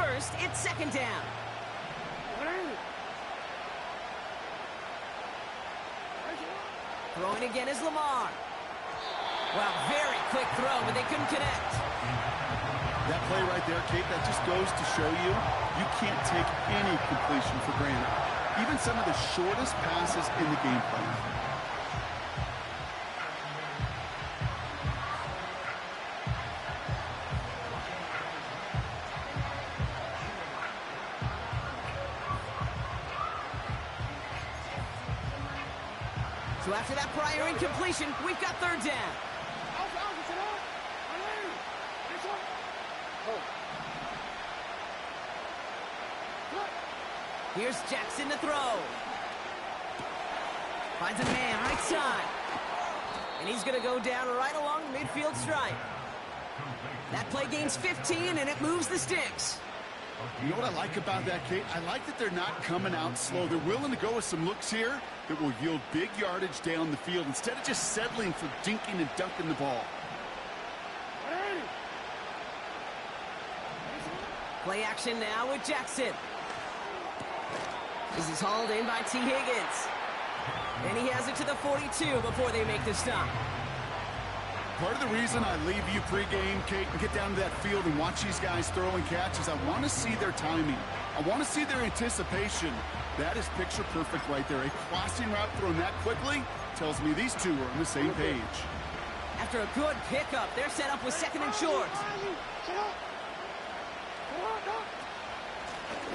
first, it's second down. Throwing again is Lamar. Well, very quick throw, but they couldn't connect. That play right there, Kate, that just goes to show you, you can't take any completion for granted. Even some of the shortest passes in the game plan. So after that prior incompletion, we've got third down. Here's Jackson to throw. Finds a man right side. And he's going to go down right along the midfield stripe. That play gains 15, and it moves the sticks. You know what I like about that, Kate? I like that they're not coming out slow. They're willing to go with some looks here that will yield big yardage down the field instead of just settling for dinking and dunking the ball. Play action now with Jackson. This is hauled in by T. Higgins. And he has it to the 42 before they make the stop. Part of the reason I leave you pregame, Kate, and get down to that field and watch these guys throw and catch is I want to see their timing. I want to see their anticipation. That is picture perfect right there. A crossing route thrown that quickly tells me these two are on the same page. After a good pickup, they're set up with second and short.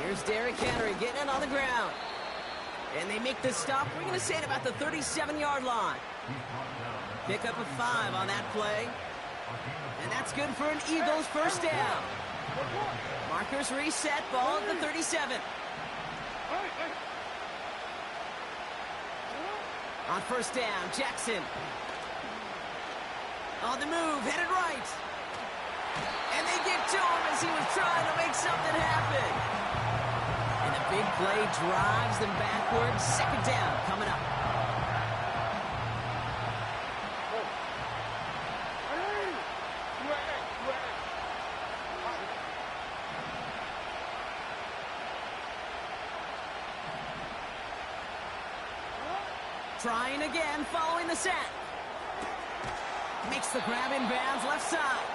Here's Derrick Henry getting it on the ground. And they make the stop, we're going to say, at about the 37-yard line. Pick up a 5 on that play. And that's good for an Eagles first down. Markers reset, ball at the 37. On first down, Jackson. On the move, headed right. And they get to him as he was trying to make something happen. And the big play drives them backwards. Second down coming up. Trying again, following the set. Makes the grab in bounds, left side.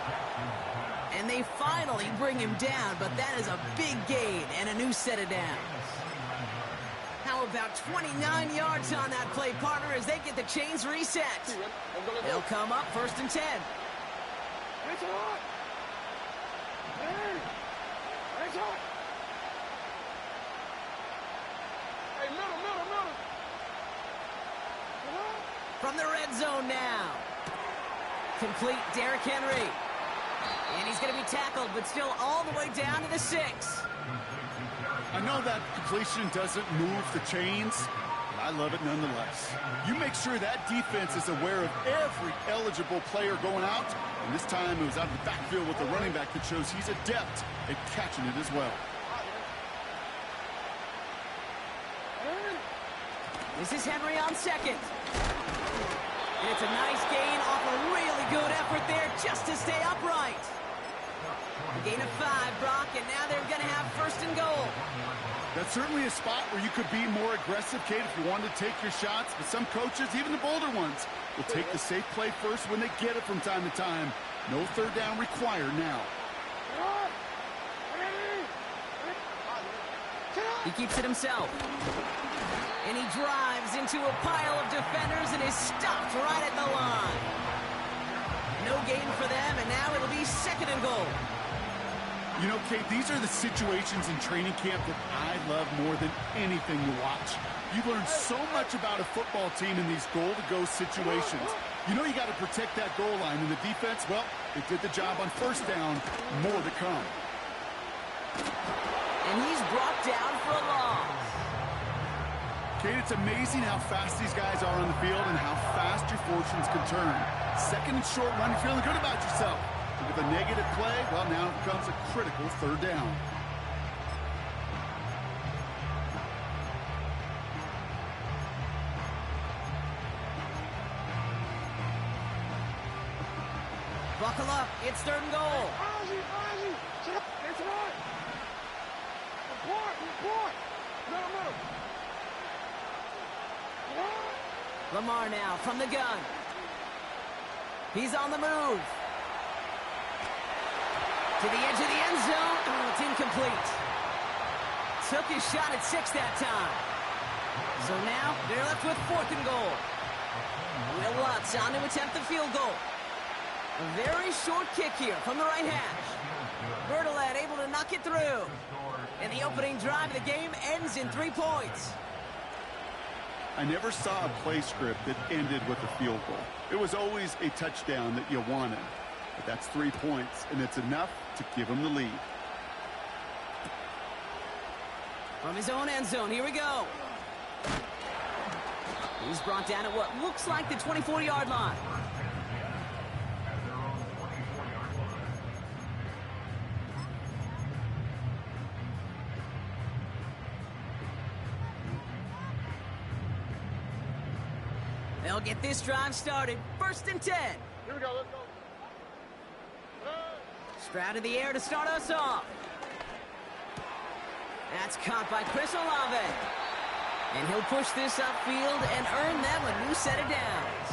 And they finally bring him down, but that is a big gain and a new set of downs. How about 29 yards on that play, partner, as they get the chains reset. They'll come up first and 10. From the red zone now. Complete, Derrick Henry. And he's going to be tackled, but still all the way down to the 6. I know that completion doesn't move the chains, but I love it nonetheless. You make sure that defense is aware of every eligible player going out, and this time it was out of the backfield with the running back that shows he's adept at catching it as well. This is Henry on second. And it's a nice gain off a really good effort there just to stay upright. A gain of 5, Brock, and now they're going to have first and goal. That's certainly a spot where you could be more aggressive, Kate, if you wanted to take your shots. But some coaches, even the bolder ones, will take the safe play first when they get it from time to time. No third down required now. He keeps it himself. And he drives into a pile of defenders and is stopped right at the line. No gain for them, and now it'll be second and goal. You know, Kate, these are the situations in training camp that I love more than anything to watch. You learn so much about a football team in these goal-to-go situations. You know you got to protect that goal line, and the defense, well, they did the job on first down. More to come. And he's brought down for a loss. Kate, it's amazing how fast these guys are on the field and how fast your fortunes can turn. Second and short run, you're feeling good about yourself. But with a negative play, well, now comes a critical third down. Buckle up, it's third and goal. Lamar now from the gun. He's on the move. To the edge of the end zone. Oh, it's incomplete. Took his shot at 6 that time. So now they're left with 4th and goal. Will Lutz on to attempt the field goal. A very short kick here from the right hash. Bertolet able to knock it through. And the opening drive of the game ends in 3 points. I never saw a play script that ended with a field goal. It was always a touchdown that you wanted. But that's 3 points, and it's enough to give him the lead. From his own end zone, here we go. He's brought down at what looks like the 24-yard line. They'll get this drive started. 1st and 10. Here we go, let's go. Stroud in the air to start us off. That's caught by Chris Olave. And he'll push this upfield and earn them a new set of downs.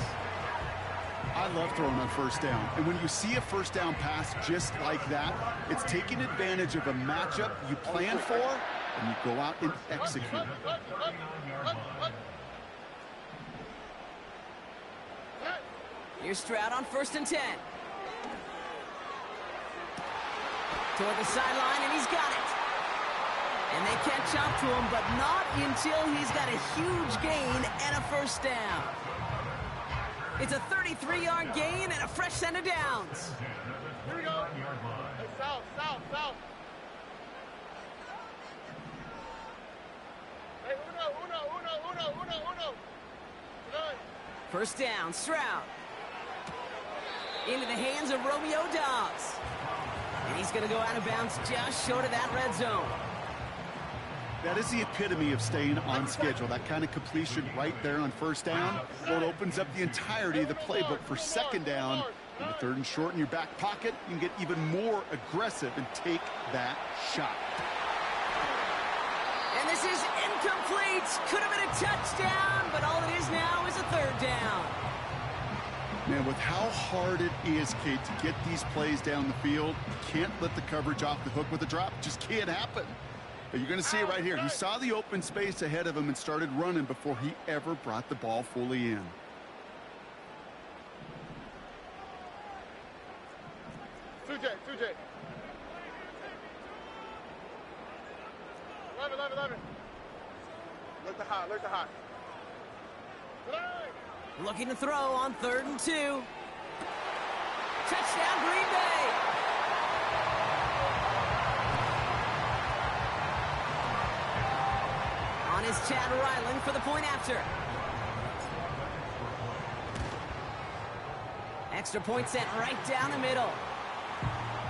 I love throwing on 1st down. And when you see a 1st down pass just like that, it's taking advantage of a matchup you plan for, and you go out and execute. Here's Stroud on 1st and 10. Toward the sideline, and he's got it. And they catch up to him, but not until he's got a huge gain and a 1st down. It's a 33-yard gain and a fresh set of downs. Here we go. Hey, south, south, south. Hey, uno. 1st down, Stroud. Into the hands of Romeo Doubs. And he's going to go out of bounds just short of that red zone. That is the epitome of staying on schedule. That kind of completion right there on 1st down. Well, it opens up the entirety of the playbook for 2nd down. In the 3rd and short in your back pocket, you can get even more aggressive and take that shot. And this is incomplete. Could have been a touchdown, but all it is now is a 3rd down. Man, with how hard it is, Kate, to get these plays down the field, you can't let the coverage off the hook with a drop. It just can't happen. But you're going to see it right here. He saw the open space ahead of him and started running before he ever brought the ball fully in. Two J. 11. Look the hot. Looking to throw on 3rd and 2. Touchdown, Green Bay. On is Chad Ryland for the point after. Extra point sent right down the middle.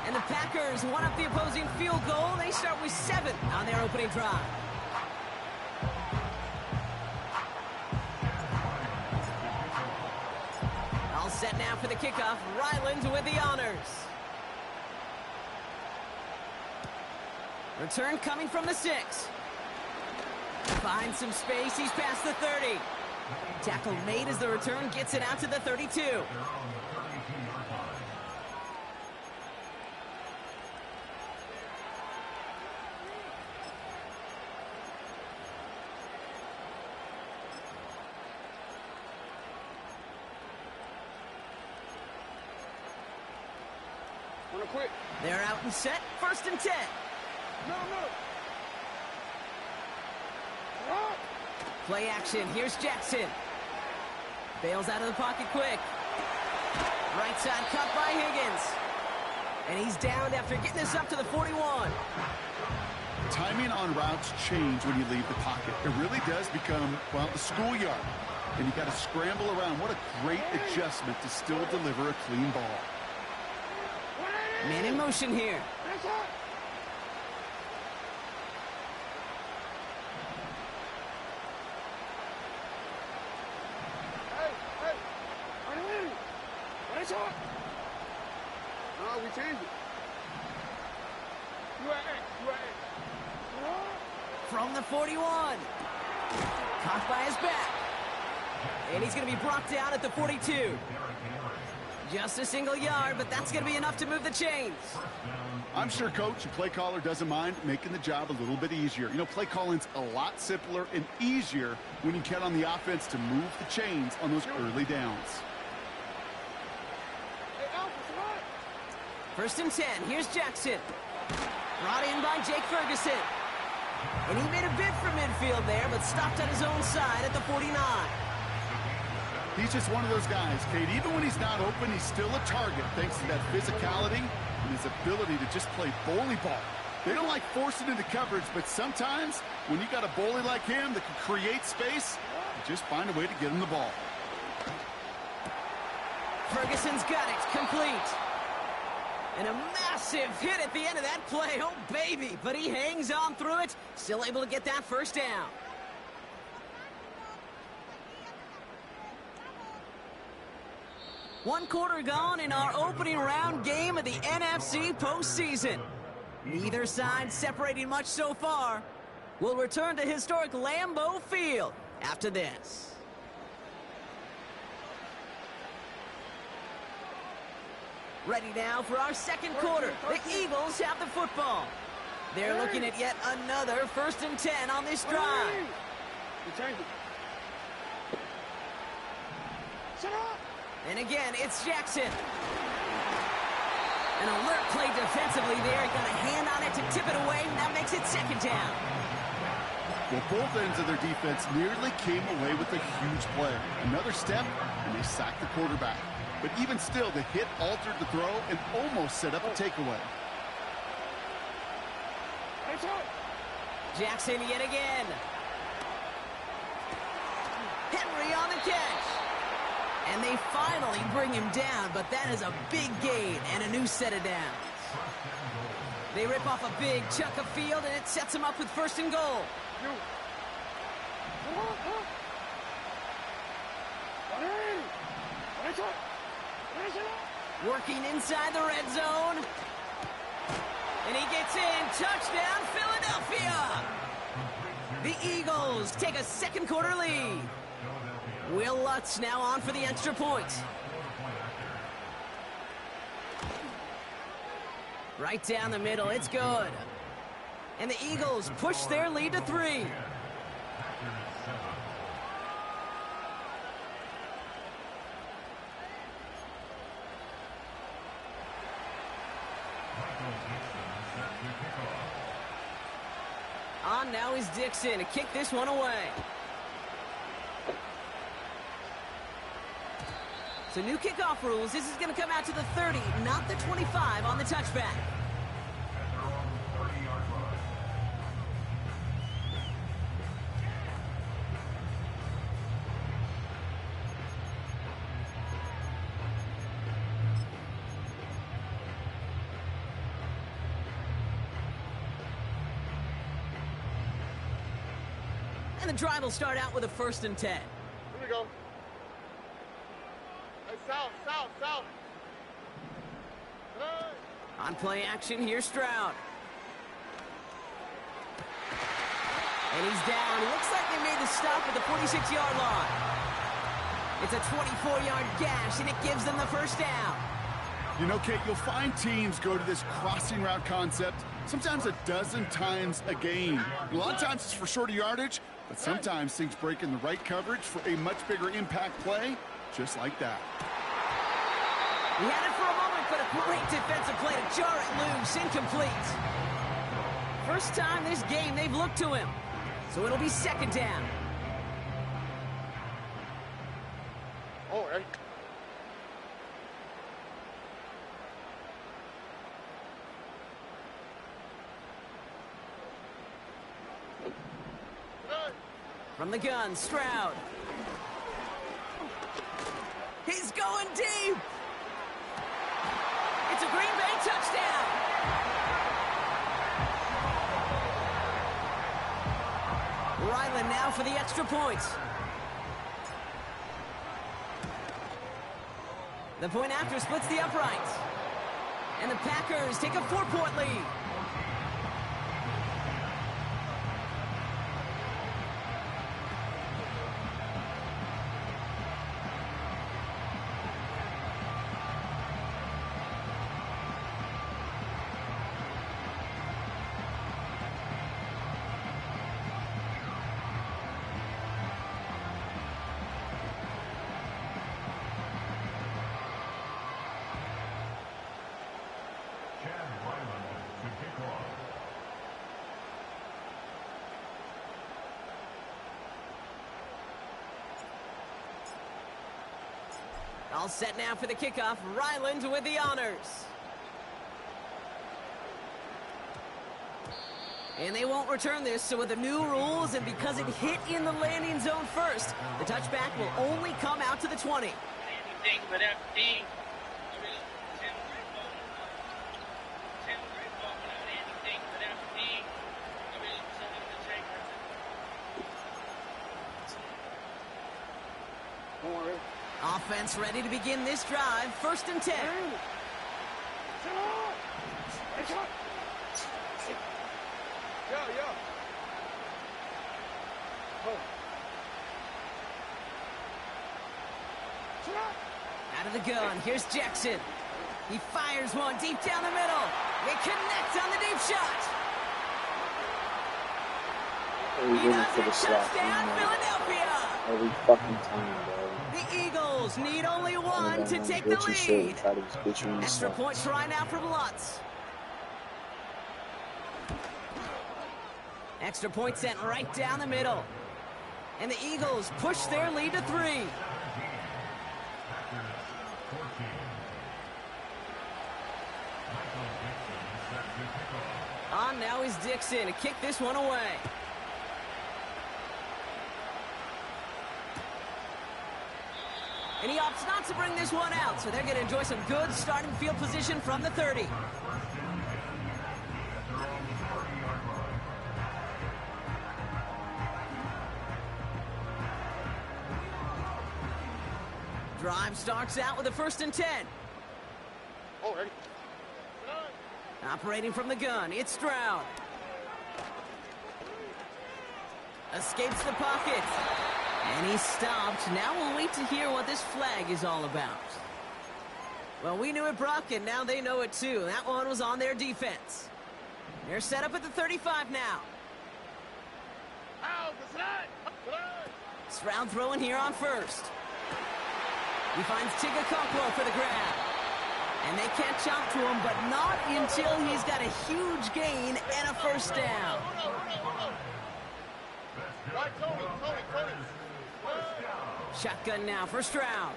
And the Packers one up the opposing field goal. They start with 7 on their opening drive. All set now for the kickoff. Ryland with the honors. Return coming from the 6. Finds some space. He's past the 30. Tackle made as the return gets it out to the 32. Quick. They're out and set. 1st and 10. No. Play action. Here's Jackson. Bails out of the pocket quick. Right side cut by Higgins. And he's downed after getting this up to the 41. Timing on routes change when you leave the pocket. It really does become, well, the schoolyard. And you got to scramble around. What a great adjustment to still deliver a clean ball. Man in motion here. No, we changed it. You at X. From the 41. Caught by his back. And he's going to be brought down at the 42. Just a single yard, but that's going to be enough to move the chains. I'm sure, Coach, the play caller doesn't mind making the job a little bit easier. You know, play calling's a lot simpler and easier when you count on the offense to move the chains on those early downs. First and 10. Here's Jackson. Brought in by Jake Ferguson. And he made a bid for midfield there, but stopped on his own side at the 49. He's just one of those guys, Kate. Even when he's not open, he's still a target thanks to that physicality and his ability to just play bully ball. They don't like forcing into coverage, but sometimes when you got a bully like him that can create space, you just find a way to get him the ball. Ferguson's got it. Complete. And a massive hit at the end of that play. Oh, baby. But he hangs on through it. Still able to get that first down. One quarter gone in our opening round game of the NFC postseason. Neither side separating much so far. We'll return to historic Lambeau Field after this. Ready now for our second quarter. The Eagles have the football. They're looking at yet another 1st and 10 on this drive. And again, it's Jackson. An alert play defensively there. Got a hand on it to tip it away. That makes it 2nd down. Well, both ends of their defense nearly came away with a huge play. Another step, and they sacked the quarterback. But even still, the hit altered the throw and almost set up a takeaway. Jackson yet again. Henry on the catch. And they finally bring him down, but that is a big gain and a new set of downs. They rip off a big chunk of field, and it sets them up with 1st and goal. Working inside the red zone. And he gets in. Touchdown, Philadelphia! The Eagles take a 2nd quarter lead. Will Lutz now on for the extra point. Right down the middle, it's good. And the Eagles push their lead to 3. On now is Dixon to kick this one away. So new kickoff rules. This is going to come out to the 30, not the 25 on the touchback. And the drive will start out with a 1st and 10. Here we go. Hey, south, south, south. Hey. On play action, here's Stroud. And he's down. Looks like they made the stop at the 46-yard line. It's a 24-yard gash, and it gives them the 1st down. You know, Kate, you'll find teams go to this crossing route concept sometimes a dozen times a game. A lot of times it's for shorter yardage, but sometimes things break in the right coverage for a much bigger impact play, just like that. He had it for a moment, but a great defensive play to jar it loose, incomplete. First time this game they've looked to him, so it'll be 2nd down. Oh, hey. From the gun, Stroud. He's going deep. It's a Green Bay touchdown. Ryland now for the extra point. The point after splits the uprights. And the Packers take a 4-point lead. All set now for the kickoff. Ryland with the honors. And they won't return this, so with the new rules and because it hit in the landing zone first, the touchback will only come out to the 20. Anything but everything. Offense ready to begin this drive. 1st and 10. Out of the gun, here's Jackson. He fires one deep down the middle. They connect on the deep shot. He does it. Touchdown, Philadelphia. Every fucking time, bro. The Eagles need only one to take the lead. Extra Extra point try now from Lutz. Extra point sent right down the middle. And the Eagles push their lead to 3. On now is Dixon to kick this one away. And he opts not to bring this one out, so they're going to enjoy some good starting field position from the 30. Drive starts out with a 1st and 10. Oh, ready. Operating from the gun, it's Stroud. Escapes the pocket. And he's stopped. Now we'll wait to hear what this flag is all about. Well, we knew it, Brock, and now they know it too. That one was on their defense. They're set up at the 35 now. Stroud throwing here on 1st. He finds Tigakokwo for the grab. And they catch up to him, but not until he's got a huge gain and a 1st down. Shotgun now for Stroud.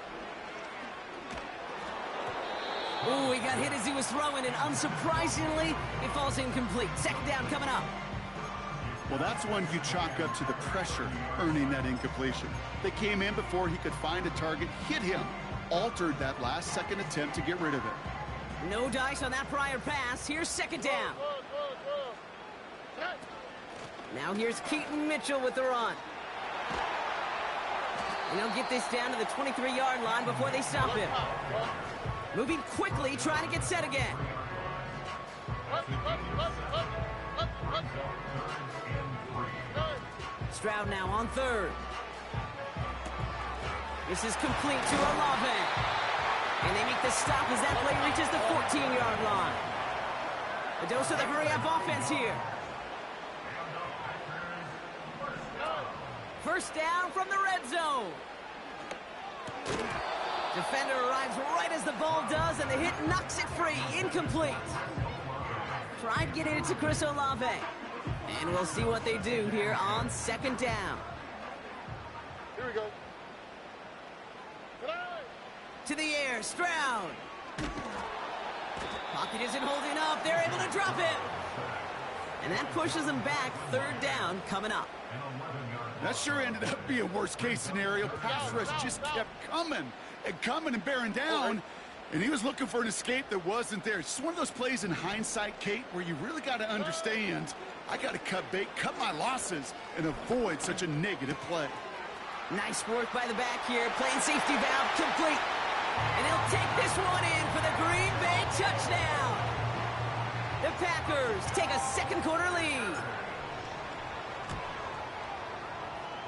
Ooh, he got hit as he was throwing, and unsurprisingly, it falls incomplete. 2nd down coming up. Well, that's one you chalk up to the pressure earning that incompletion. They came in before he could find a target, hit him, altered that last-second attempt to get rid of it. No dice on that prior pass. Here's 2nd down. Now here's Keaton Mitchell with the run. And he'll get this down to the 23-yard line before they stop him. Moving quickly, trying to get set again. Stroud now on 3rd. This is complete to Olave. And they make the stop as that play reaches the 14-yard line. A dose of the hurry-up offense here. 1st down from the red zone. Defender arrives right as the ball does, and the hit knocks it free. Incomplete. Tried getting it to Chris Olave. And we'll see what they do here on 2nd down. Here we go. To the air, Stroud. Pocket isn't holding up. They're able to drop it. And that pushes them back. 3rd down coming up. That sure ended up being worst-case scenario. Pass rush just kept coming and bearing down. And he was looking for an escape that wasn't there. It's just one of those plays in hindsight, Kate, where you really got to understand, I got to cut bait, cut my losses, and avoid such a negative play. Nice work by the back here. Playing safety valve complete. And he'll take this one in for the Green Bay touchdown. The Packers take a 2nd quarter lead.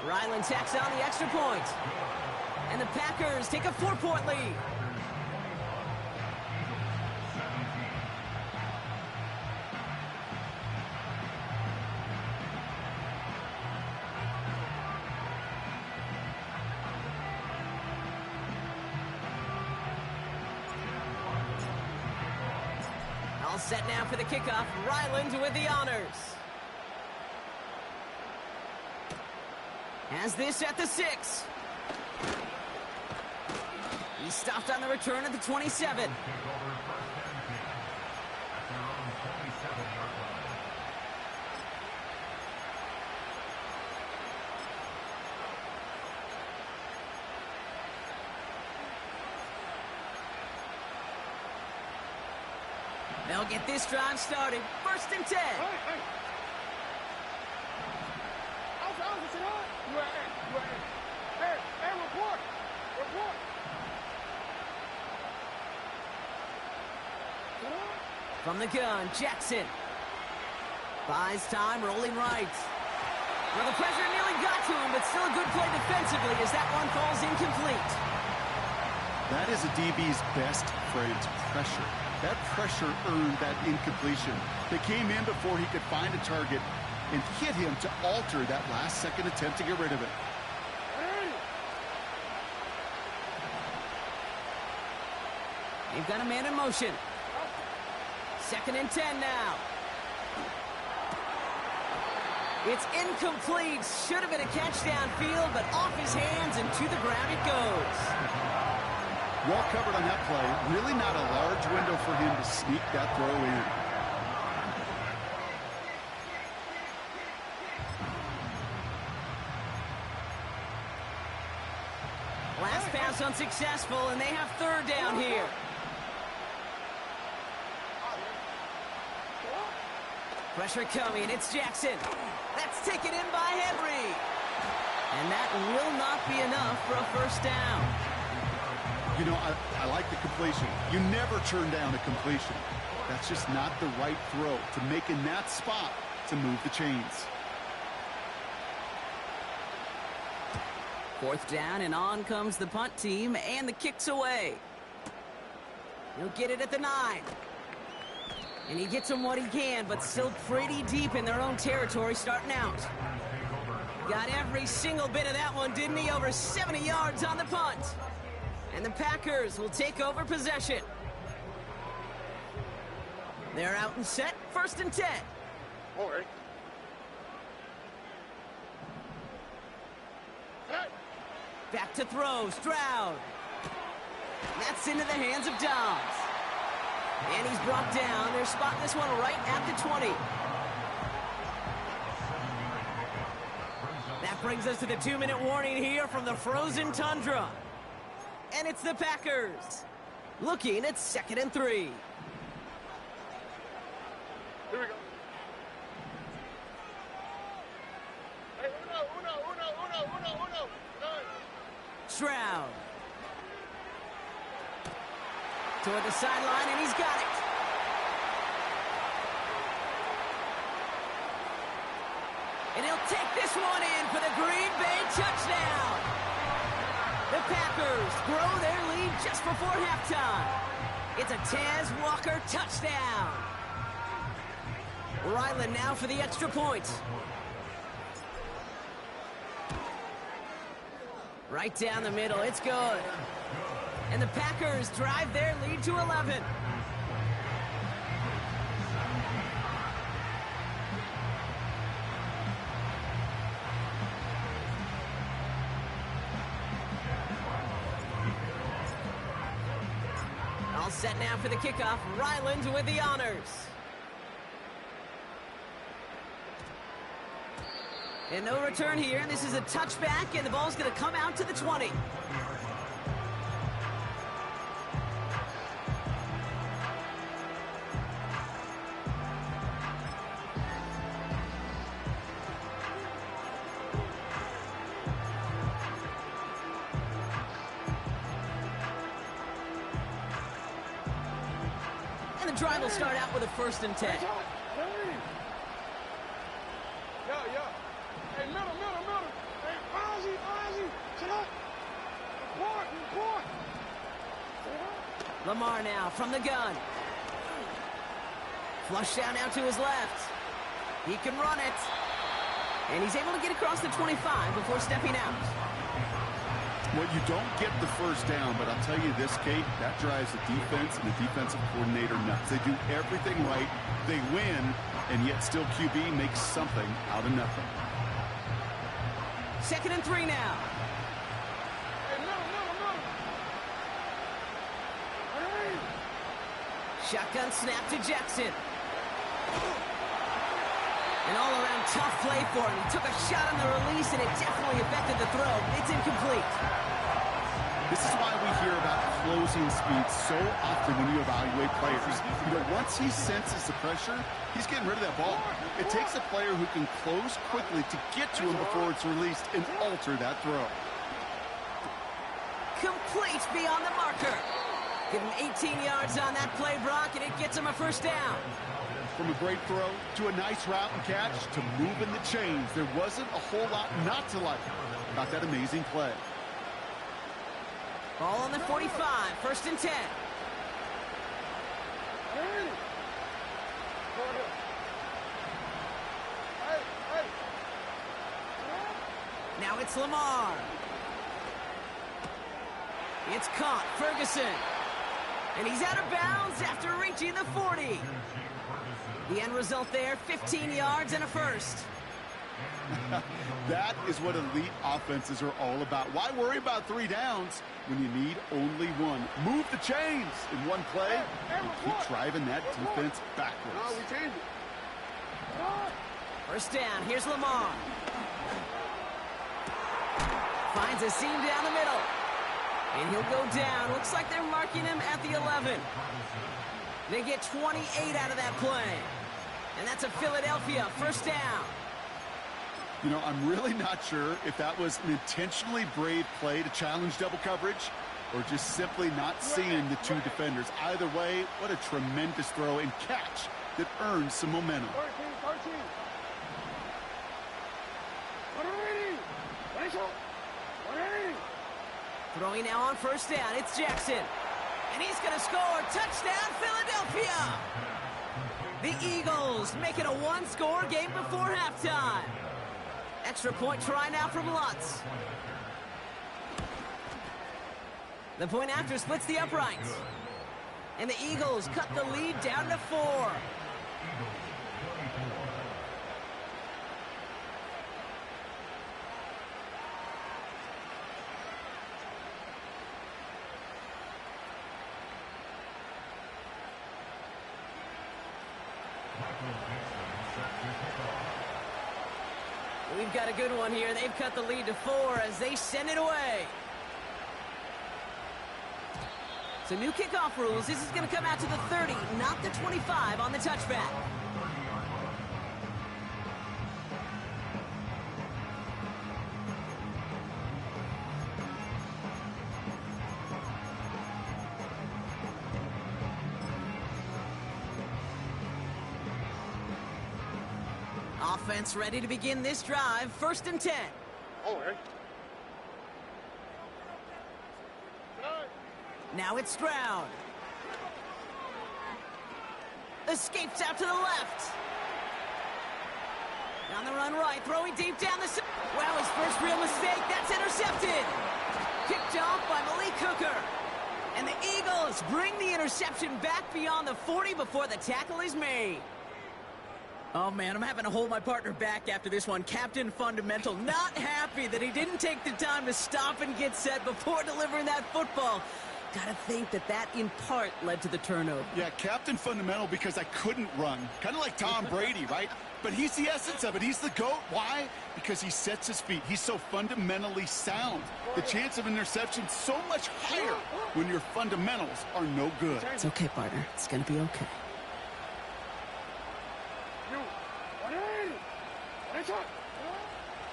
Ryland tacks on the extra point. And the Packers take a 4-point lead. All set now for the kickoff. Ryland with the honors. Has this at the 6. He stopped on the return at the 27. They'll get this drive started. 1st and 10. Hey, report. From the gun, Jackson. Buys time, rolling right. Well, the pressure nearly got to him, but still a good play defensively as that one falls incomplete. That is a DB's best friend, pressure. That pressure earned that incompletion. They came in before he could find a target and hit him to alter that last-second attempt to get rid of it. They've got a man in motion. 2nd and 10 now. It's incomplete. Should have been a catch downfield, but off his hands and to the ground it goes. Well covered on that play. Really not a large window for him to sneak that throw in. Last pass unsuccessful, and they have 3rd down here. Pressure coming. It's Jackson. That's taken in by Henry. And that will not be enough for a 1st down. You know, I like the completion. You never turn down a completion. That's just not the right throw to make in that spot to move the chains. 4th down, and on comes the punt team, and the kick's away. He'll get it at the 9. And he gets him what he can, but still pretty deep in their own territory starting out. Got every single bit of that one, didn't he? Over 70 yards on the punt. And the Packers will take over possession. They're out and set. 1st and 10. All right. Back to throw. Stroud. That's into the hands of Dobbs. And he's brought down. They're spotting this one right at the 20. That brings us to the 2-minute warning here from the frozen tundra. And it's the Packers looking at 2nd and 3. Here we go. Hey, uno. Stroud. Toward the sideline, and he's got it. And he'll take this one in for the Green Bay touchdown. The Packers grow their lead just before halftime. It's a Tez Walker touchdown. Ryland now for the extra point. Right down the middle, it's good. And the Packers drive their lead to 11. All set now for the kickoff. Ryland with the honors. And no return here. This is a touchback, and the ball's going to come out to the 20. And the drive will start out with a 1st and 10. Hey, middle. Hey, Ozzie. Sit up. Report. Lamar now from the gun. Flush down now to his left. He can run it. And he's able to get across the 25 before stepping out. Well, you don't get the 1st down, but I'll tell you this, Kate, that drives the defense and the defensive coordinator nuts. They do everything right. They win, and yet still QB makes something out of nothing. 2nd and 3 now. Hey, middle. Shotgun snap to Jackson. An all-around tough play for him. He took a shot on the release, and it definitely affected the throw. It's incomplete. This is why we hear about closing speed so often when you evaluate players. You know, once he senses the pressure, he's getting rid of that ball. It takes a player who can close quickly to get to him before it's released and alter that throw. Complete beyond the marker. Give him 18 yards on that play, Brock, and it gets him a first down. From a great throw to a nice route and catch to moving the chains, there wasn't a whole lot not to like about that amazing play. Ball on the 45, 1st and 10. Now it's Lamar. It's caught, Ferguson. And he's out of bounds after reaching the 40. The end result there, 15 yards and a first. That is what elite offenses are all about. Why worry about 3 downs when you need only 1? Move the chains in one play and keep driving that defense backwards. First down, here's Lamar. Finds a seam down the middle. And he'll go down. Looks like they're marking him at the 11. They get 28 out of that play. And that's a Philadelphia first down. You know, I'm really not sure if that was an intentionally brave play to challenge double coverage or just simply not seeing the 2 defenders. Either way, what a tremendous throw and catch that earns some momentum. Throwing now on first down, it's Jackson. And he's going to score. Touchdown, Philadelphia! The Eagles make it a 1-score game before halftime. Extra point try now from Lutz. The point after splits the uprights. And the Eagles cut the lead down to 4. We've got a good one here. They've cut the lead to 4 as they send it away. So new kickoff rules. This is going to come out to the 30, not the 25 on the touchback. Offense ready to begin this drive. 1st and 10. Now it's Stroud. Escapes out to the left. On the run right, throwing deep down the... Wow, his first real mistake. That's intercepted. Picked off by Malik Hooker. And the Eagles bring the interception back beyond the 40 before the tackle is made. Oh, man, I'm having to hold my partner back after this one. Captain Fundamental not happy that he didn't take the time to stop and get set before delivering that football. Gotta think that in part led to the turnover. Yeah, Captain Fundamental because I couldn't run. Kind of like Tom Brady, right? But he's the essence of it. He's the GOAT. Why? Because he sets his feet. He's so fundamentally sound. The chance of interception so much higher when your fundamentals are no good. It's okay, partner. It's gonna be okay.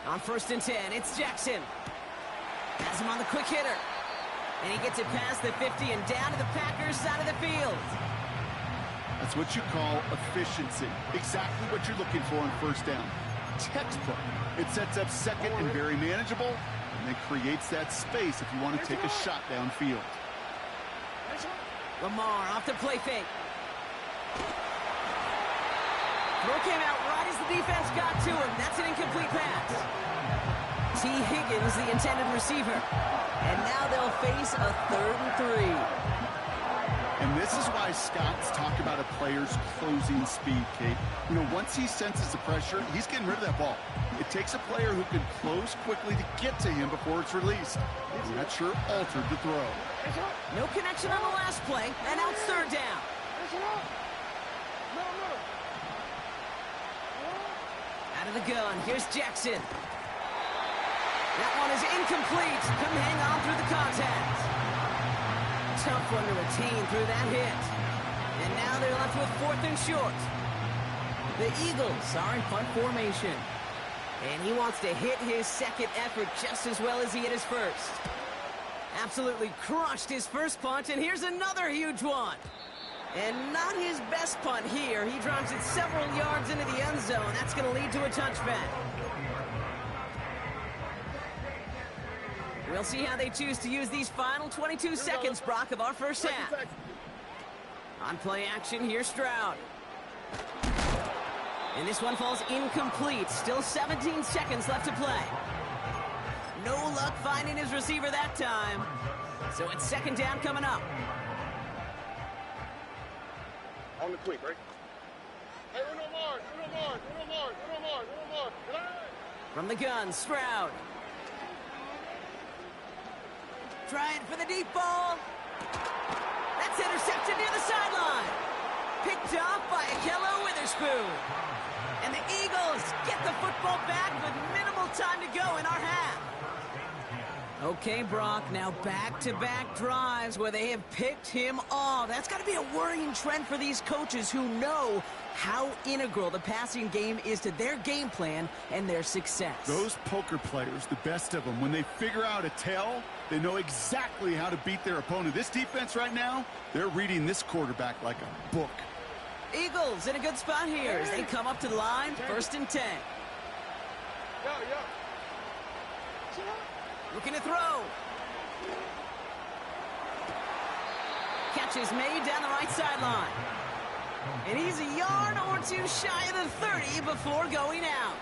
On 1st and 10, it's Jackson. Has him on the quick hitter. And he gets it past the 50 and down to the Packers side of the field. That's what you call efficiency. Exactly what you're looking for on 1st down. Textbook. It sets up 2nd and very manageable, and it creates that space if you want to take a shot downfield. Lamar off the play fake. Throw came out right as the defense got to him. That's an incomplete pass. T. Higgins, the intended receiver. And now they'll face a 3rd and 3. And this is why scouts talk about a player's closing speed, Kate. You know, once he senses the pressure, he's getting rid of that ball. It takes a player who can close quickly to get to him before it's released. And that sure altered the throw. No connection on the last play, and now it's 3rd down. Out of the gun, here's Jackson. That one is incomplete. Couldn't hang on through the contact. Tough one to retain through that hit. And now they're left with 4th and short. The Eagles are in punt formation. And he wants to hit his second effort just as well as he hit his first. Absolutely crushed his first punt, and here's another huge one. And not his best punt here. He drives it several yards into the end zone. That's going to lead to a touchback. We'll see how they choose to use these final 22 seconds, Brock, of our first half. On play action, here's Stroud. And this one falls incomplete. Still 17 seconds left to play. No luck finding his receiver that time. So it's 2nd down coming up. On the quick, right? Hey, Uno Mars. From the gun, Stroud. Trying for the deep ball. That's intercepted near the sideline. Picked off by Ahkello Witherspoon. And the Eagles get the football back with minimal time to go in our half. Okay, Brock, now back-to-back drives where they have picked him off. That's got to be a worrying trend for these coaches who know how integral the passing game is to their game plan and their success. Those poker players, the best of them, when they figure out a tell, they know exactly how to beat their opponent. This defense right now, they're reading this quarterback like a book. Eagles in a good spot here as they come up to the line, 1st and 10. Looking to throw. Catch is made down the right sideline. And he's a yard or two shy of the 30 before going out.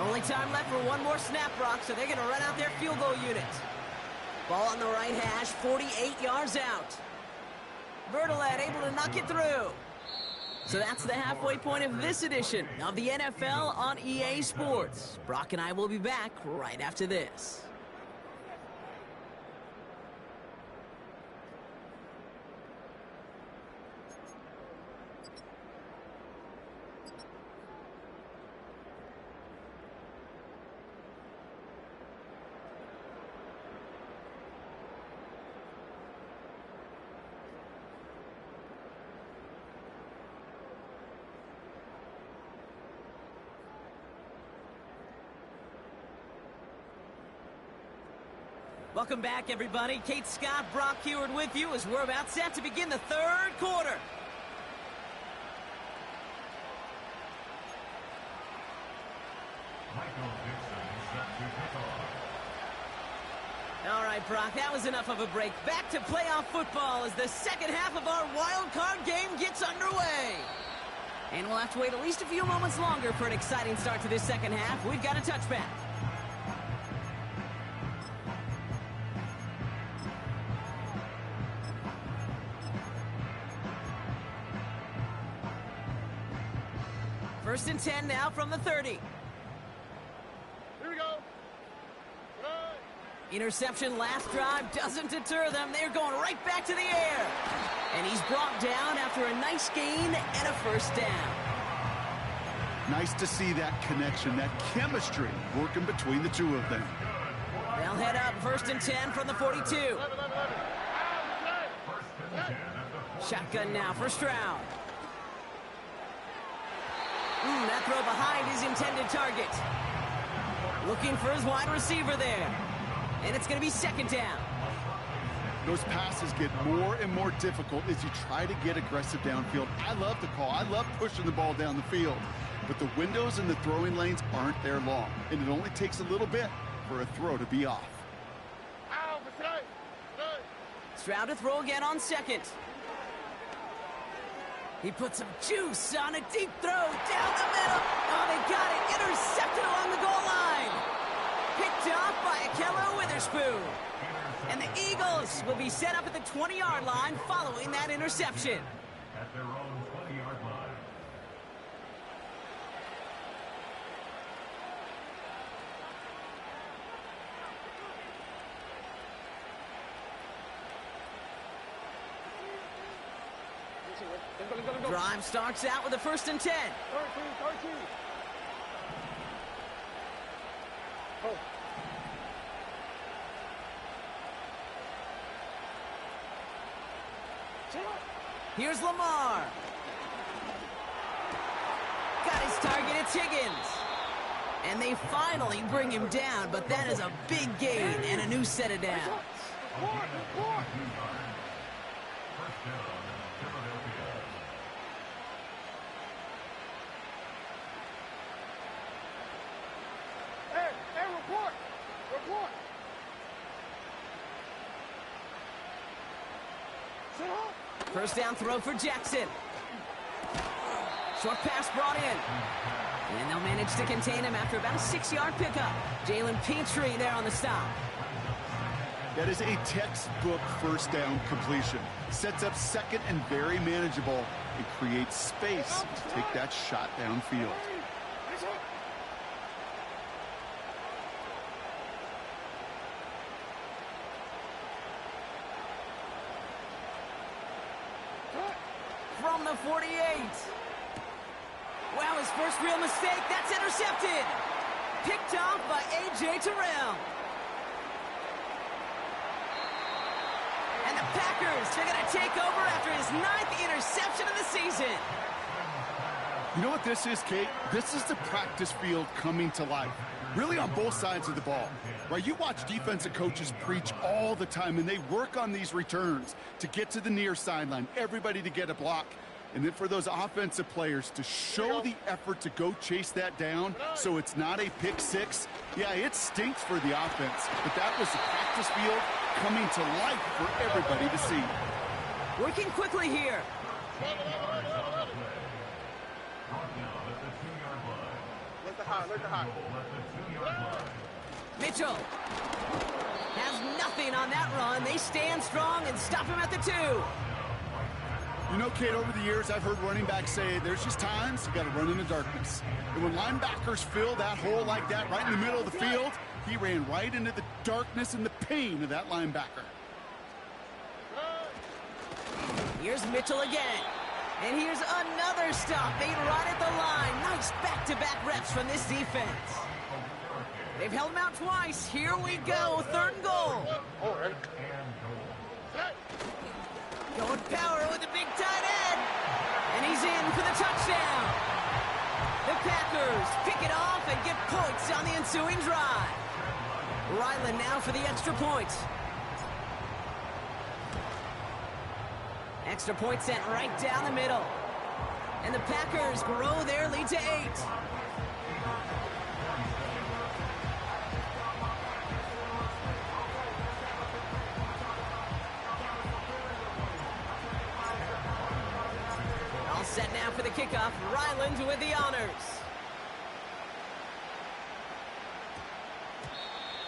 Only time left for one more snap, Brock, so they're going to run out their field goal unit. Ball on the right hash, 48 yards out. Bertolet able to knock it through. So that's the halfway point of this edition of the NFL on EA Sports. Brock and I will be back right after this. Welcome back, everybody. Kate Scott, Brock Huard with you as we're about set to begin the 3rd quarter. All right, Brock, that was enough of a break. Back to playoff football as the second half of our wild card game gets underway. And we'll have to wait at least a few moments longer for an exciting start to this second half. We've got a touchback. First and 10 now from the 30. Here we go. Interception last drive doesn't deter them. They're going right back to the air. And he's brought down after a nice gain and a first down. Nice to see that connection, that chemistry working between the two of them. They'll head up 1st and 10 from the 42. Shotgun now for Stroud. That throw behind his intended target. Looking for his wide receiver there. And it's going to be 2nd down. Those passes get more and more difficult as you try to get aggressive downfield. I love the call. I love pushing the ball down the field. But the windows in the throwing lanes aren't there long. And it only takes a little bit for a throw to be off. Stroud to throw again on 2nd. He put some juice on a deep throw down the middle. Oh, they got it. Intercepted along the goal line. Picked off by Ahkello Witherspoon. And the Eagles will be set up at the 20-yard line following that interception. At their own 20-yard line. Drive starts out with a 1st and 10. 13. Oh. Here's Lamar. Got his target, it's Higgins. And they finally bring him down, but that is a big gain and a new set of downs. Hey, report. Sit up. 1st down throw for Jackson. Short pass brought in. And they'll manage to contain him after about a 6-yard pickup. Jalen Petrie there on the stop. That is a textbook 1st down completion. Sets up 2nd and very manageable. It creates space to take that shot downfield. From the 48. Wow, his first real mistake. That's intercepted. Picked off by A.J. Terrell. And the Packers, they're going to take over after his 9th interception of the season. You know what this is, Kate? This is the practice field coming to life. Really on both sides of the ball. Right? You watch defensive coaches preach all the time, and they work on these returns to get to the near sideline, everybody to get a block. And then for those offensive players to show the effort to go chase that down so it's not a pick six, yeah, it stinks for the offense. But that was the practice field coming to life for everybody to see. Working quickly here. Let the high. Mitchell has nothing on that run. They stand strong and stop him at the 2. You know, Kate, over the years, I've heard running backs say there's just times you got to run in the darkness. And when linebackers fill that hole like that right in the middle of the field, he ran right into the darkness and the pain of that linebacker. Here's Mitchell again. And here's another stop made right at the line. Nice back-to-back reps from this defense. They've held him out twice. Here we go. 3rd and goal. Going power with the big tight end. And he's in for the touchdown. The Packers pick it off and get points on the ensuing drive. Ryland now for the extra point. Extra point sent right down the middle. And the Packers grow their lead to 8. All set now for the kickoff. Ryland with the honors.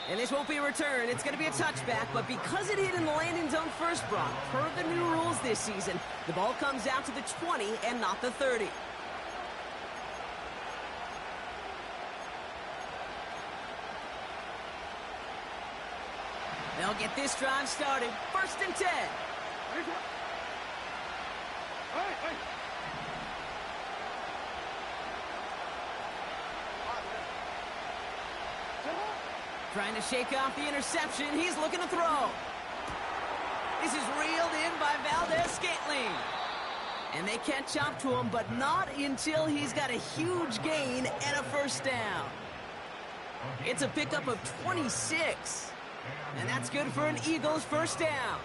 And this won't be a return. It's going to be a touchback, but because it hit in the landing zone first, Brock, per the new rules this season, the ball comes out to the 20 and not the 30. They'll get this drive started. 1st and 10. Trying to shake off the interception. He's looking to throw. This is reeled in by Valdez-Scantling. And they catch up to him, but not until he's got a huge gain and a 1st down. It's a pickup of 26. And that's good for an Eagles 1st down.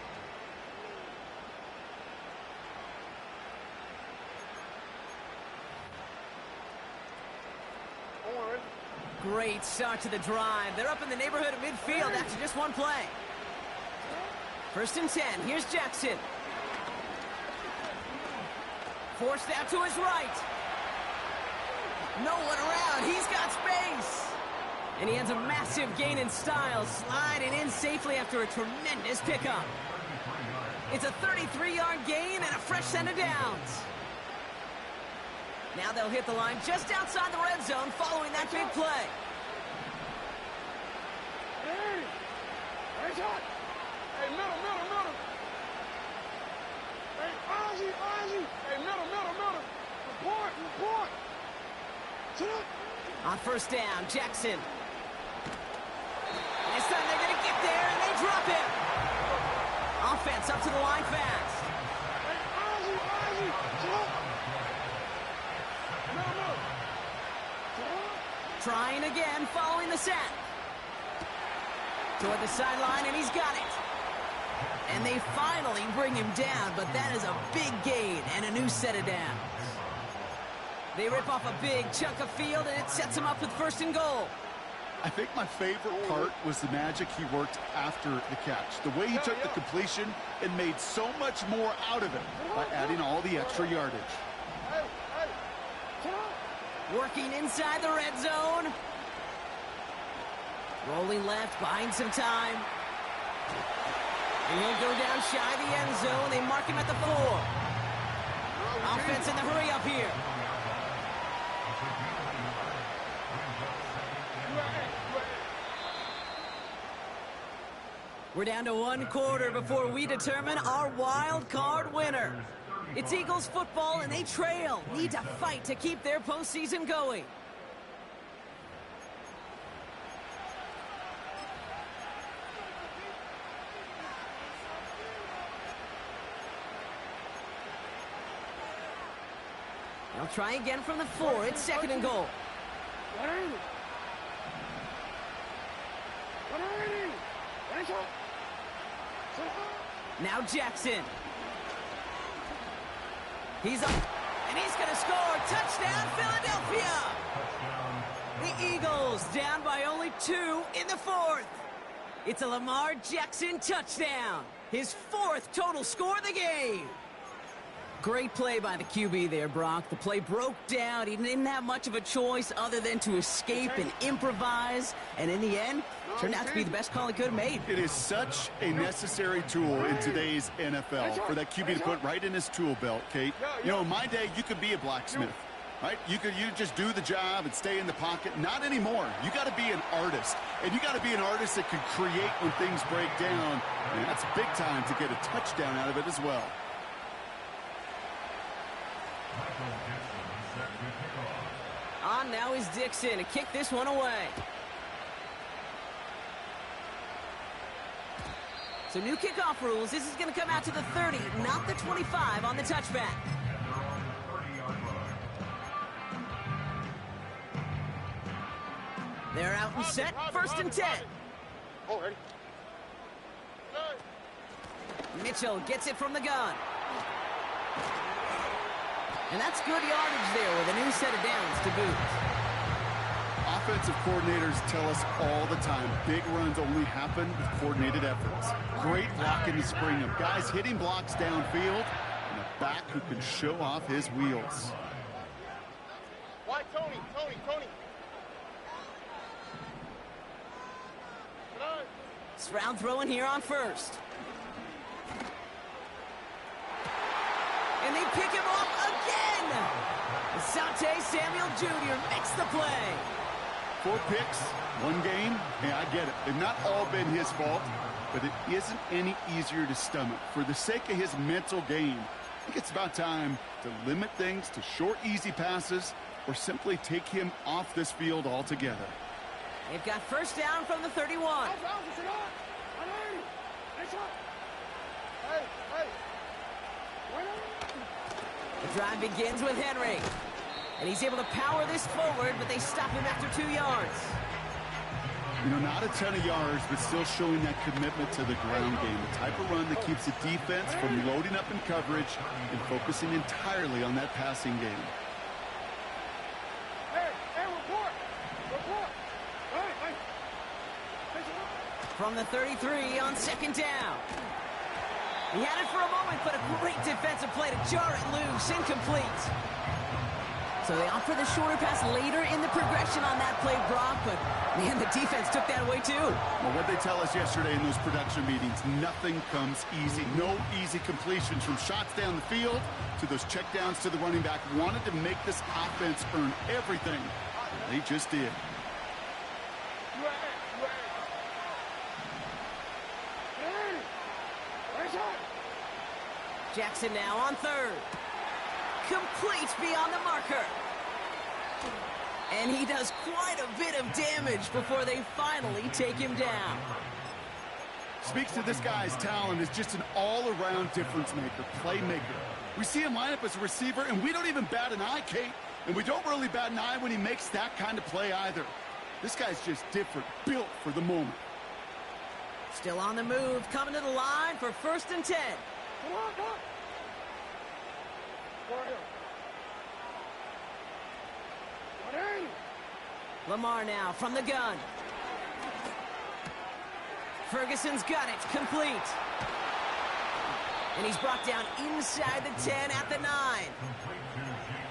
Great start to the drive. They're up in the neighborhood of midfield after just one play. 1st and 10. Here's Jackson. Forced out to his right. No one around. He's got space. And he has a massive gain in style, sliding in safely after a tremendous pickup. It's a 33-yard gain and a fresh set of downs. Now they'll hit the line just outside the red zone following that big play. Hey, middle. Hey, Ozzy. Hey, middle. On first down, Jackson. This time they're going to get there, and they drop him. Offense up to the line fast. Trying again, following the sack. Toward the sideline, and he's got it. And they finally bring him down, but that is a big gain and a new set of downs. They rip off a big chunk of field, and it sets him up with first and goal. I think my favorite part was the magic he worked after the catch. The way he took the completion and made so much more out of it by adding all the extra yardage. Working inside the red zone. Rolling left, buying some time. And he'll go down shy of the end zone. They mark him at the 4. Offense in the hurry up here. We're down to 1 quarter before we determine our wild card winner. It's Eagles football, and they trail. Need to fight to keep their postseason going. They'll try again from the 4. It's second and goal. Now Jackson. He's up, and he's going to score. Touchdown, Philadelphia! The Eagles down by only 2 in the 4th. It's a Lamar Jackson touchdown. His 4th total score of the game. Great play by the QB there, Brock. The play broke down. He didn't have much of a choice other than to escape and improvise. And in the end, turned out to be the best call he could have made. It is such a necessary tool in today's NFL for that QB to put right in his tool belt, Kate. You know, in my day, you could be a blacksmith, right? You just do the job and stay in the pocket. Not anymore. You got to be an artist. And you got to be an artist that can create when things break down. And that's big time to get a touchdown out of it as well. On now is Dixon to kick this one away. So new kickoff rules. This is going to come out to the 30, not the 25 on the touchback. They're out and set. First and 10. Mitchell gets it from the gun. And that's good yardage there with a new set of downs to boot. Offensive coordinators tell us all the time, big runs only happen with coordinated efforts. Great block in the spring of guys hitting blocks downfield and a back who can show off his wheels. Why, Tony? Stroud throwing here on first. And they pick him off again. Asante Samuel Jr. makes the play. 4 picks, 1 game. Yeah, I get it. They've not all been his fault, but it isn't any easier to stomach. For the sake of his mental game, I think it's about time to limit things to short, easy passes or simply take him off this field altogether. They've got first down from the 31. The drive begins with Henry. And he's able to power this forward, but they stop him after 2 yards. You know, not a ton of yards, but still showing that commitment to the ground game. The type of run that keeps the defense from loading up in coverage and focusing entirely on that passing game. From the 33 on second down. He had it for a moment, but a great defensive play to jar it loose, incomplete. So they opt for the shorter pass later in the progression on that play, Brock, but man, the defense took that away too. Well, what they tell us yesterday in those production meetings, nothing comes easy. No easy completions from shots down the field to those checkdowns to the running back. Wanted to make this offense earn everything. They just did. Jackson now on third. Complete beyond the marker. And he does quite a bit of damage before they finally take him down. Speaks to this guy's talent as just an all-around difference maker, playmaker. We see him line up as a receiver, and we don't even bat an eye, Kate. And we don't really bat an eye when he makes that kind of play either. This guy's just different, built for the moment. Still on the move, coming to the line for 1st and 10. Come on, come on. Go ahead. Go in. Lamar now from the gun. Ferguson's got it, complete. And he's brought down inside the 10 at the 9.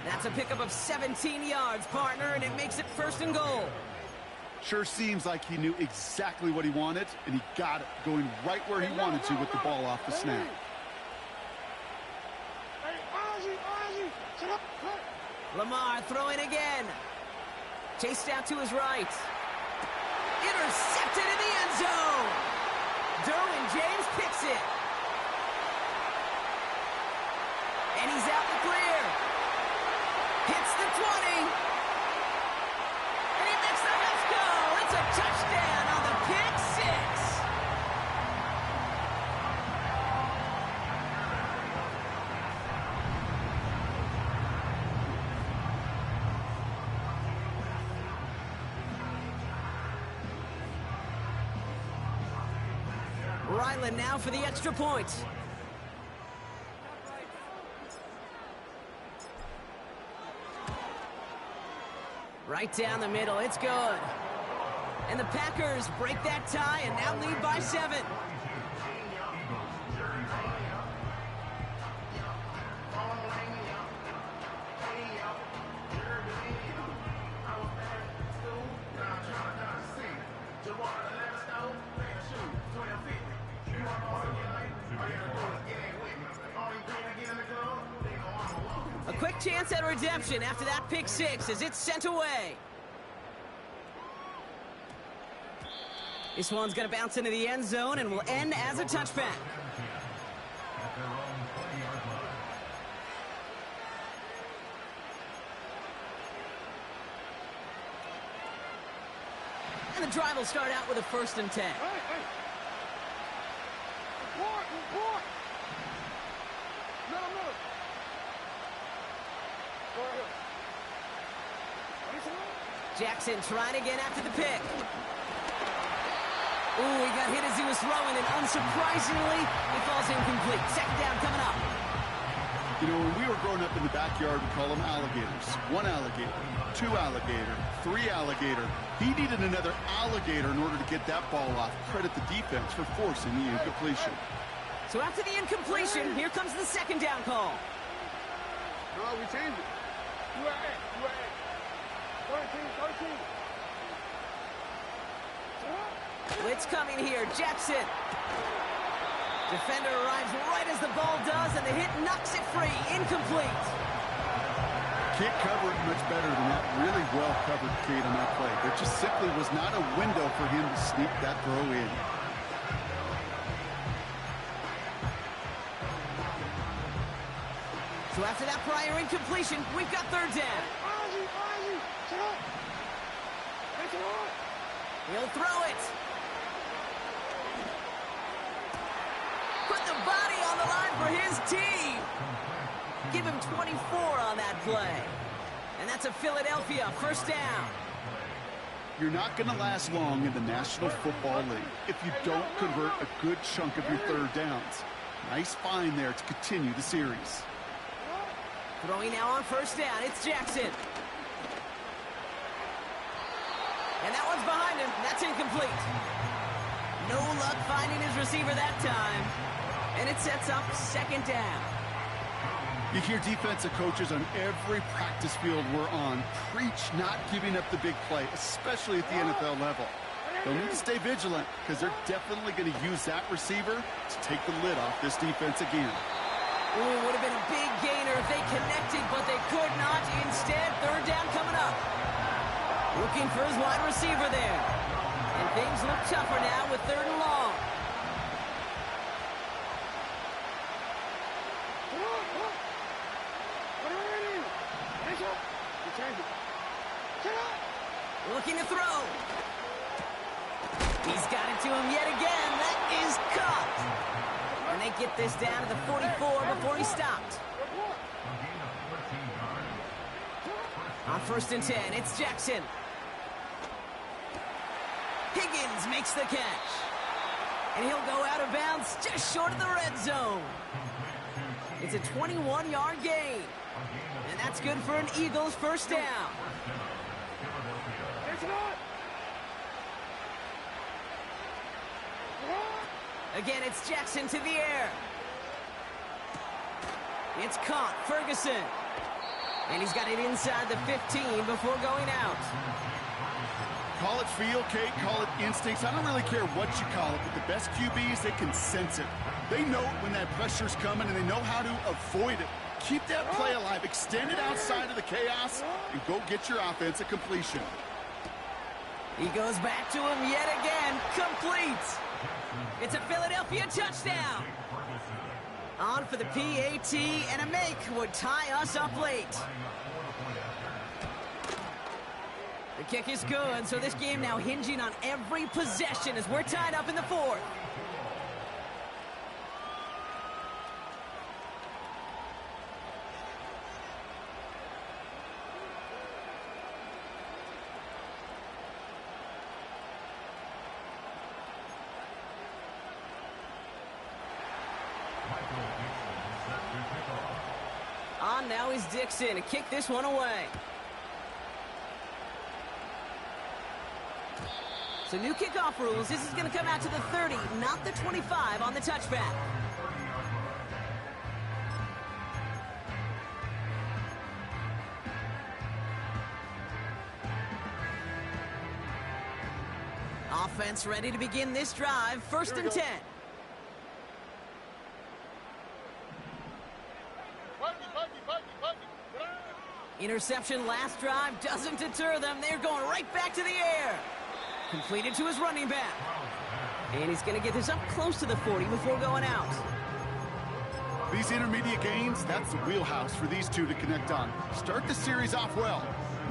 That's a pickup of 17 yards, partner, and it makes it 1st and goal. Sure seems like he knew exactly what he wanted, and he got it, going right where he wanted to with the ball off the snap. Hey, Ozzie, sit up. Lamar throwing again. Chased out to his right. Intercepted in the end zone. Derwin James picks it. And he's out the clear. Hits the 20. And he makes the let's go. It's a touchdown on the pick 6. Ryland now for the extra point. Right down the middle, it's good. And the Packers break that tie and now lead by 7. A quick chance at redemption after that pick 6 as it's sent away. This one's going to bounce into the end zone and will end as a touchback. And the drive will start out with a 1st and 10. Hey. Report. Middle. Go ahead. Jackson trying again after the pick. Ooh, he got hit as he was throwing, and unsurprisingly, he falls incomplete. 2nd down coming up. You know, when we were growing up in the backyard, we call them alligators. 1 alligator, 2 alligator, 3 alligator. He needed another alligator in order to get that ball off. Credit the defense for forcing the incompletion. So after the incompletion, here comes the 2nd down call. No, we changed it. You at 13. Blitz coming here, Jackson. Defender arrives right as the ball does, and the hit knocks it free. Incomplete. Can't cover it much better than that. Really well covered, Kate, on that play. There just simply was not a window for him to sneak that throw in. So after that prior incompletion, we've got 3rd down. Ozzie, sit up. It's on. He'll throw it. Put the body on the line for his team. Give him 24 on that play. And that's a Philadelphia 1st down. You're not going to last long in the National Football League if you don't convert a good chunk of your 3rd downs. Nice find there to continue the series. Throwing now on 1st down, it's Jackson. And that one's behind him. That's incomplete. No luck finding his receiver that time. And it sets up 2nd down. You hear defensive coaches on every practice field we're on preach not giving up the big play, especially at the NFL level. They'll need to stay vigilant because they're definitely going to use that receiver to take the lid off this defense again. Ooh, would have been a big gainer if they connected, but they could not. Instead, 3rd down coming up. Looking for his wide receiver there. And things look tougher now with 3rd and long. What are we in? You change it. Sit up. looking to throw. He's got it to him yet again. That is caught. And they get this down to the 44 before he stopped. On 1st and 10, it's Jackson. Higgins makes the catch. And he'll go out of bounds just short of the red zone. It's a 21-yard gain. And that's good for an Eagles first down. Again, it's Jackson to the air. It's caught, Ferguson. And he's got it inside the 15 before going out. Call it feel, Kate, call it instincts. I don't really care what you call it, but the best QBs, they can sense it. They know when that pressure's coming, and they know how to avoid it. Keep that play alive, extend it outside of the chaos, and go get your offense a completion. He goes back to him yet again, complete. It's a Philadelphia touchdown. On for the PAT, and a make would tie us up late. The kick is good, so this game now hinging on every possession as we're tied up in the 4th. On now is Dixon to kick this one away. So new kickoff rules. This is going to come out to the 30, not the 25 on the touchback. Offense ready to begin this drive. 1st and 10. Interception last drive doesn't deter them. They're going right back to the air. Completed to his running back. And he's going to get this up close to the 40 before going out. These intermediate gains, that's the wheelhouse for these two to connect on. Start the series off well.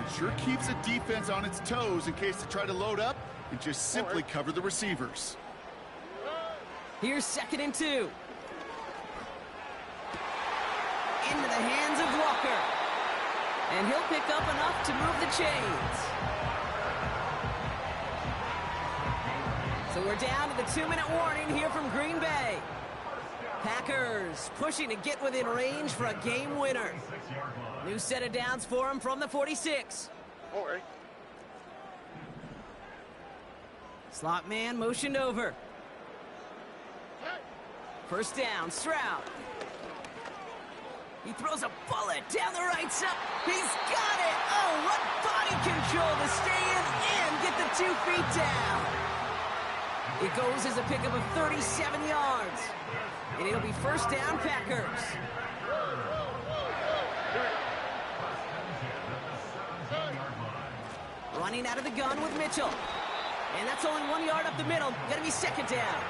It sure keeps the defense on its toes in case they try to load up and just simply cover the receivers. Here's 2nd and 2. Into the hands of Walker. And he'll pick up enough to move the chains. So we're down to the 2-minute warning here from Green Bay. Packers pushing to get within range for a game winner. New set of downs for him from the 46. Slot man motioned over. 1st down, Stroud. He throws a bullet down the right side. He's got it. Oh, what body control to stay in and get the 2 feet down. It goes as a pickup of 37 yards. And it'll be 1st down, Packers. Running out of the gun with Mitchell. And that's only 1 yard up the middle. Gonna be 2nd down.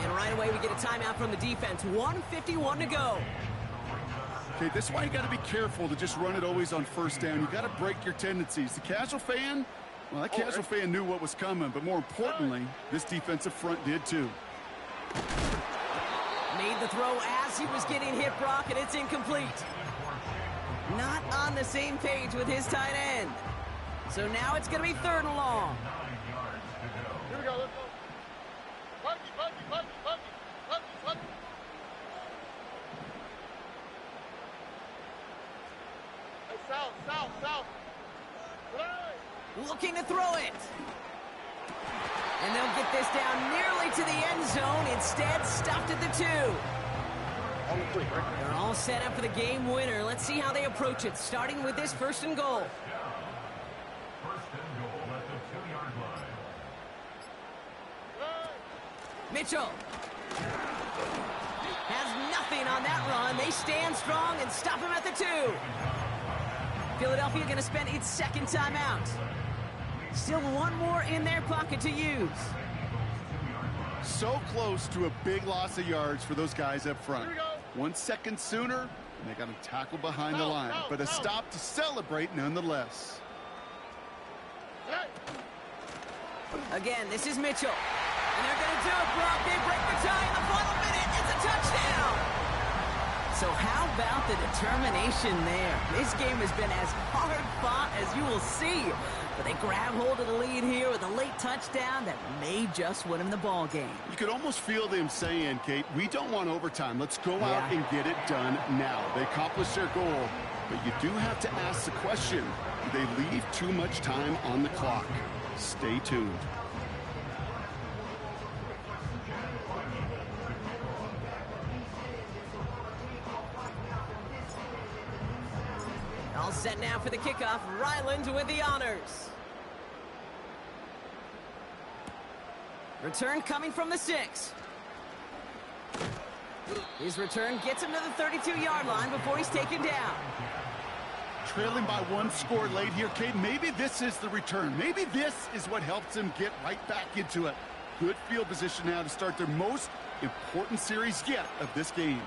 And right away we get a timeout from the defense. 1:51 to go. Okay, this is why you got to be careful to just run it always on 1st down. You got to break your tendencies. The casual fan, well, that casual fan knew what was coming, but more importantly, this defensive front did too. Made the throw as he was getting hit, Brock, and it's incomplete. Not on the same page with his tight end. So now it's going to be 3rd and long. Here we go, let's go. Buggy. South. Looking to throw it. And they'll get this down nearly to the end zone. Instead, stopped at the 2. They're all set up for the game winner. Let's see how they approach it, starting with this 1st and goal. 1st and goal at the 2-yard line. Mitchell has nothing on that run. They stand strong and stop him at the 2. Philadelphia going to spend its 2nd timeout. Still 1 more in their pocket to use. So close to a big loss of yards for those guys up front. 1 second sooner, and they got to tackle behind the line. But a stop to celebrate nonetheless. Again, this is Mitchell. And they're going to do it, Brock. They break the tie in the final minute. It's a touchdown. So how about the determination there? This game has been as hard fought as you will see. But they grab hold of the lead here with a late touchdown that may just win them the ball game. You could almost feel them saying, Kate, we don't want overtime. Let's go out and get it done now. They accomplished their goal, but you do have to ask the question, do they leave too much time on the clock? Stay tuned. All set now for the kickoff. Ryland with the honors. Return coming from the 6. His return gets him to the 32-yard line before he's taken down. Trailing by 1 score late here, Kate. Maybe this is the return. Maybe this is what helps them get right back into it. Good field position now to start their most important series yet of this game.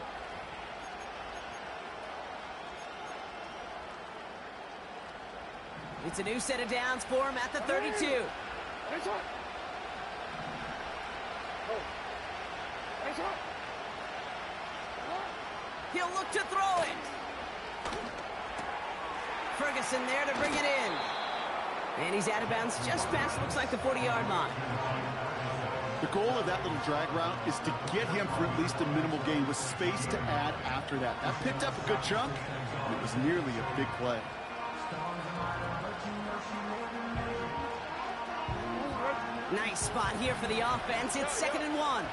It's a new set of downs for him at the 32. He'll look to throw it. Ferguson there to bring it in. And he's out of bounds just past, looks like, the 40-yard line. The goal of that little drag route is to get him for at least a minimal gain with space to add after that. That picked up a good chunk, and it was nearly a big play. Nice spot here for the offense. It's 2nd and 1.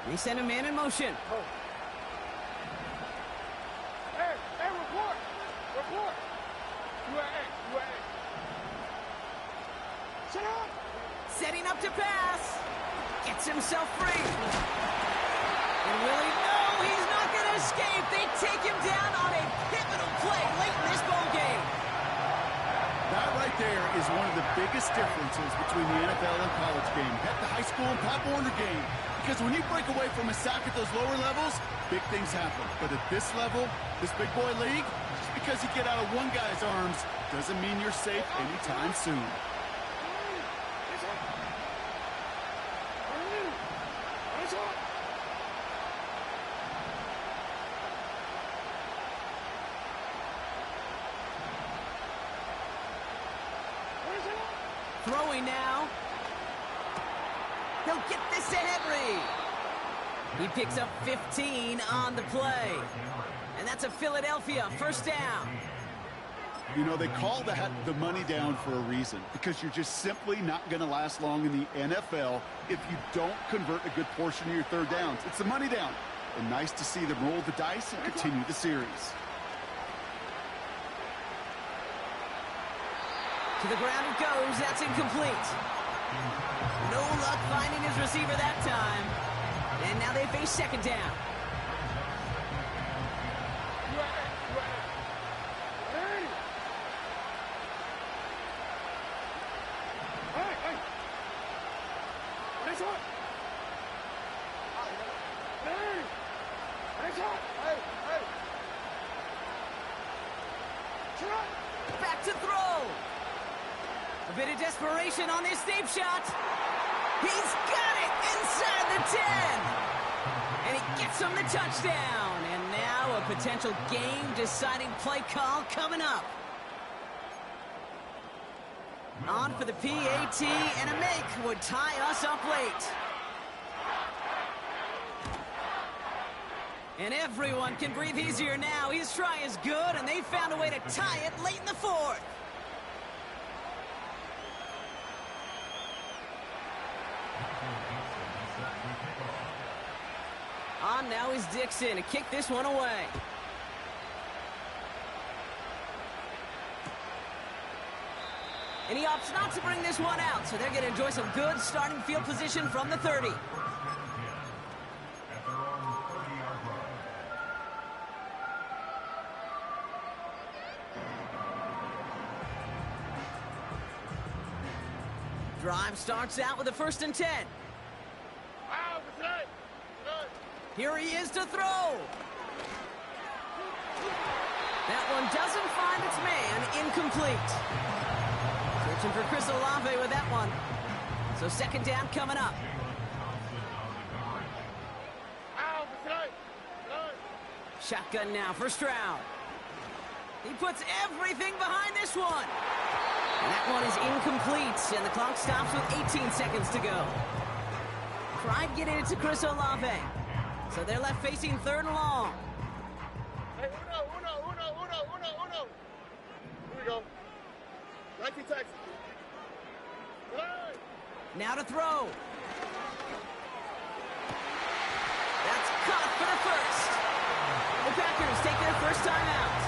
They send a man in motion. Hey, report! Report! UAA. Sit up! Setting up to pass. Gets himself free. And will he? No, he's not going to escape. They take him down on a pivotal play late in this ball game. That right there is one of the biggest differences between the NFL and college game. Heck, the high school and Pop Warner game. Because when you break away from a sack at those lower levels, big things happen. But at this level, this big boy league, just because you get out of one guy's arms doesn't mean you're safe anytime soon. Throwing now. He'll get this to Henry. He picks up 15 on the play. And that's a Philadelphia first down. You know, they call that the money down for a reason, because you're just simply not going to last long in the NFL if you don't convert a good portion of your third downs. It's the money down. And nice to see them roll the dice and continue the series. To the ground it goes. That's incomplete. No luck finding his receiver that time. And now they face 2nd down. Back to throw. A bit of desperation on this deep shot. He's got it inside the 10. And he gets him the touchdown. And now a potential game-deciding play call coming up. On for the PAT, and a make would tie us up late. And everyone can breathe easier now. His try is good, and they found a way to tie it late in the 4th. On now is Dixon to kick this one away. And he opts not to bring this one out, so they're going to enjoy some good starting field position from the 30. Drive starts out with a 1st and 10. Here he is to throw. That one doesn't find its man. Incomplete. So Searching for Chris Olave with that one. So second down coming up. Shotgun now for Stroud. He puts everything behind this one. And that one is incomplete, and the clock stops with 18 seconds to go. Tried getting it to Chris Olave. So they're left facing third and long. Hey, uno. Here we go. Nike Texas. Now to throw. That's caught for the first. The Packers take their first time out.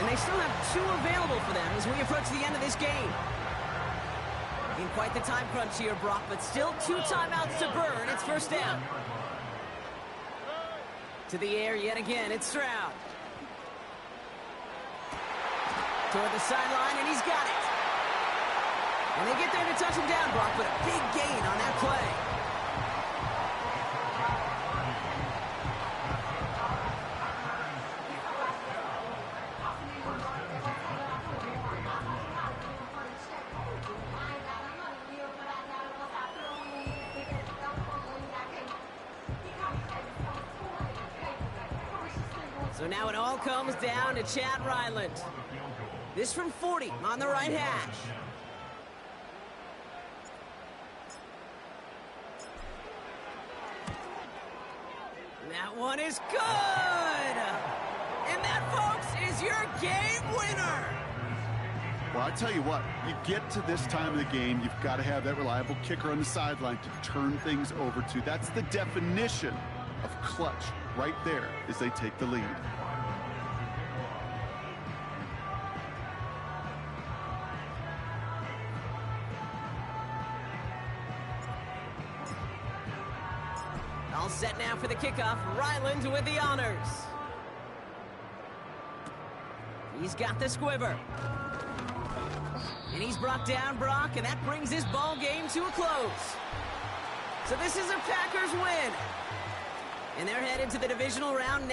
And they still have 2 available for them as we approach the end of this game. In quite the time crunch here, Brock, but still 2 timeouts to burn. It's first down. To the air yet again, it's Stroud. Toward the sideline, and he's got it. And they get there to touch him down, Brock, but a big gain on that play. So now it all comes down to Chad Ryland. This from 40 on the right hash. That one is good! And that, folks, is your game winner! Well, I tell you what, you get to this time of the game, you've got to have that reliable kicker on the sideline to turn things over to. That's the definition of clutch right there as they take the lead. All set now for the kickoff. Ryland with the honors. He's got the squiver. And he's brought down, Brock, and that brings this ball game to a close. So this is a Packers win. And they're headed to the divisional round next.